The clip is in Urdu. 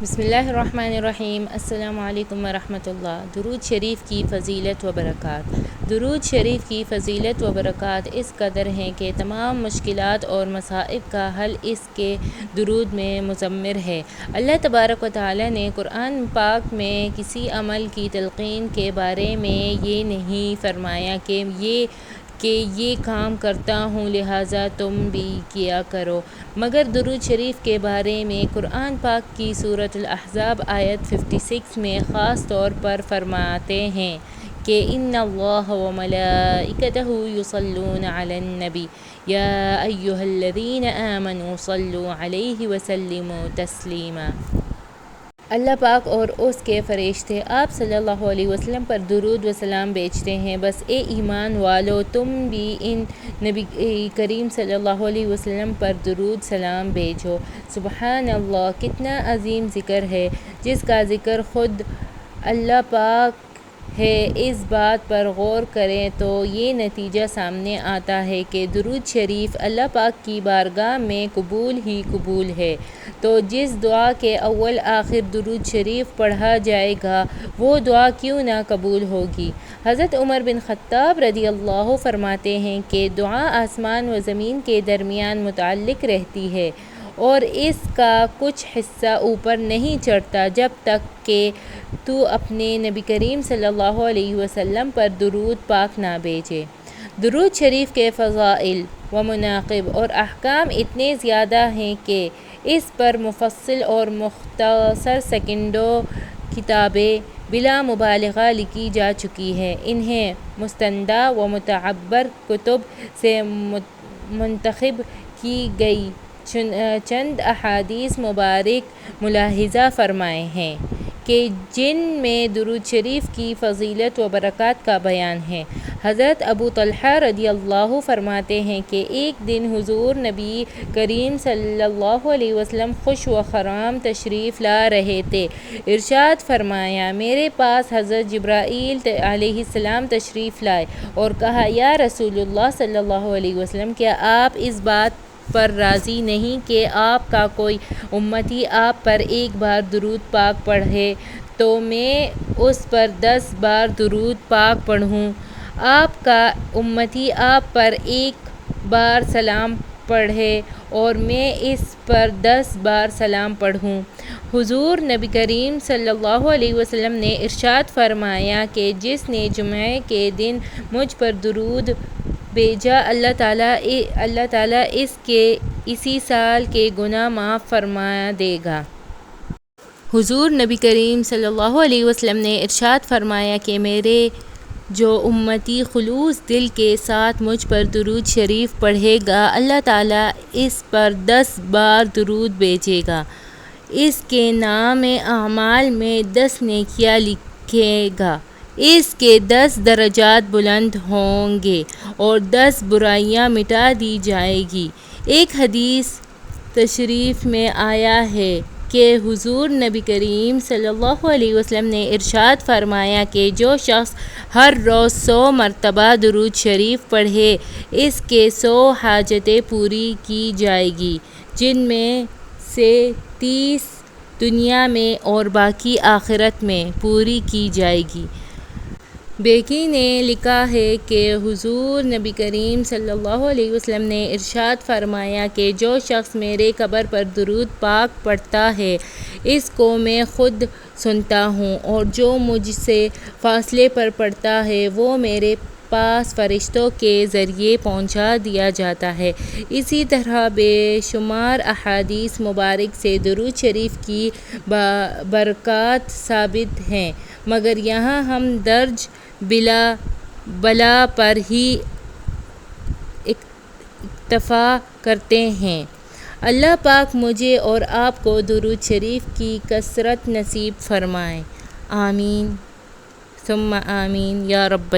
بسم اللہ الرحمن الرحیم۔ السلام علیکم ورحمۃ اللہ۔ درود شریف کی فضیلت و برکات۔ درود شریف کی فضیلت و برکات اس قدر ہیں کہ تمام مشکلات اور مصائب کا حل اس کے درود میں مضمر ہے۔ اللہ تبارک و تعالیٰ نے قرآن پاک میں کسی عمل کی تلقین کے بارے میں یہ نہیں فرمایا کہ یہ کام کرتا ہوں لہٰذا تم بھی کیا کرو، مگر درود شریف کے بارے میں قرآن پاک کی سورۃ الاحزاب آیت 56 میں خاص طور پر فرماتے ہیں کہ ان اللہ وملائکتہ یصلون علی النبی یا ایھا الذین آمنوا صلوا علیہ وسلموا تسلیما۔ اللہ پاک اور اس کے فرشتے آپ صلی اللہ علیہ وسلم پر درود و سلام بھیجتے ہیں، بس اے ایمان والو تم بھی ان نبی کریم صلی اللہ علیہ وسلم پر درود سلام بھیجو۔ سبحان اللہ، کتنا عظیم ذکر ہے جس کا ذکر خود اللہ پاک ہے۔ اس بات پر غور کریں تو یہ نتیجہ سامنے آتا ہے کہ درود شریف اللہ پاک کی بارگاہ میں قبول ہی قبول ہے، تو جس دعا کے اول آخر درود شریف پڑھا جائے گا وہ دعا کیوں نہ قبول ہوگی۔ حضرت عمر بن خطاب رضی اللہ فرماتے ہیں کہ دعا آسمان و زمین کے درمیان متعلق رہتی ہے اور اس کا کچھ حصہ اوپر نہیں چڑھتا جب تک کہ تو اپنے نبی کریم صلی اللہ علیہ وسلم پر درود پاک نہ بھیجے۔ درود شریف کے فضائل و مناقب اور احکام اتنے زیادہ ہیں کہ اس پر مفصل اور مختصر سیکڑوں کتابیں بلا مبالغہ لکھی جا چکی ہیں۔ انہیں مستندہ و معتبر کتب سے منتخب کی گئی چند احادیث مبارک ملاحظہ فرمائے ہیں کہ جن میں درود شریف کی فضیلت و برکات کا بیان ہے۔ حضرت ابو طلحہ رضی اللہ فرماتے ہیں کہ ایک دن حضور نبی کریم صلی اللہ علیہ وسلم خوش و خرام تشریف لا رہے تھے۔ ارشاد فرمایا، میرے پاس حضرت جبرائیل علیہ السلام تشریف لائے اور کہا، یا رسول اللہ صلی اللہ علیہ وسلم، کیا آپ اس بات پر راضی نہیں کہ آپ کا کوئی امتی آپ پر ایک بار درود پاک پڑھے تو میں اس پر 10 بار درود پاک پڑھوں؟ آپ کا امتی آپ پر ایک بار سلام پڑھے اور میں اس پر 10 بار سلام پڑھوں؟ حضور نبی کریم صلی اللہ علیہ وسلم نے ارشاد فرمایا کہ جس نے جمعے کے دن مجھ پر درود بھیجا اللہ تعالیٰ اس کے اسی سال کے گناہ معاف فرما دے گا۔ حضور نبی کریم صلی اللہ علیہ وسلم نے ارشاد فرمایا کہ میرے جو امتی خلوص دل کے ساتھ مجھ پر درود شریف پڑھے گا اللہ تعالیٰ اس پر 10 بار درود بھیجے گا، اس کے نام اعمال میں 10 نیکیاں لکھے گا، اس کے 10 درجات بلند ہوں گے اور 10 برائیاں مٹا دی جائیں گی۔ ایک حدیث تشریف میں آیا ہے کہ حضور نبی کریم صلی اللہ علیہ وسلم نے ارشاد فرمایا کہ جو شخص ہر روز 100 مرتبہ درود شریف پڑھے اس کے 100 حاجتیں پوری کی جائیں گی، جن میں سے 30 دنیا میں اور باقی آخرت میں پوری کی جائیں گی۔ بیکی نے لکھا ہے کہ حضور نبی کریم صلی اللہ علیہ وسلم نے ارشاد فرمایا کہ جو شخص میرے قبر پر درود پاک پڑھتا ہے اس کو میں خود سنتا ہوں، اور جو مجھ سے فاصلے پر پڑھتا ہے وہ میرے پاس فرشتوں کے ذریعے پہنچا دیا جاتا ہے۔ اسی طرح بے شمار احادیث مبارک سے درود شریف کی برکات ثابت ہیں، مگر یہاں ہم درج بلا پر ہی اکتفا کرتے ہیں۔ اللہ پاک مجھے اور آپ کو درود شریف کی کثرت نصیب فرمائے، آمین ثم آمین یا رب۔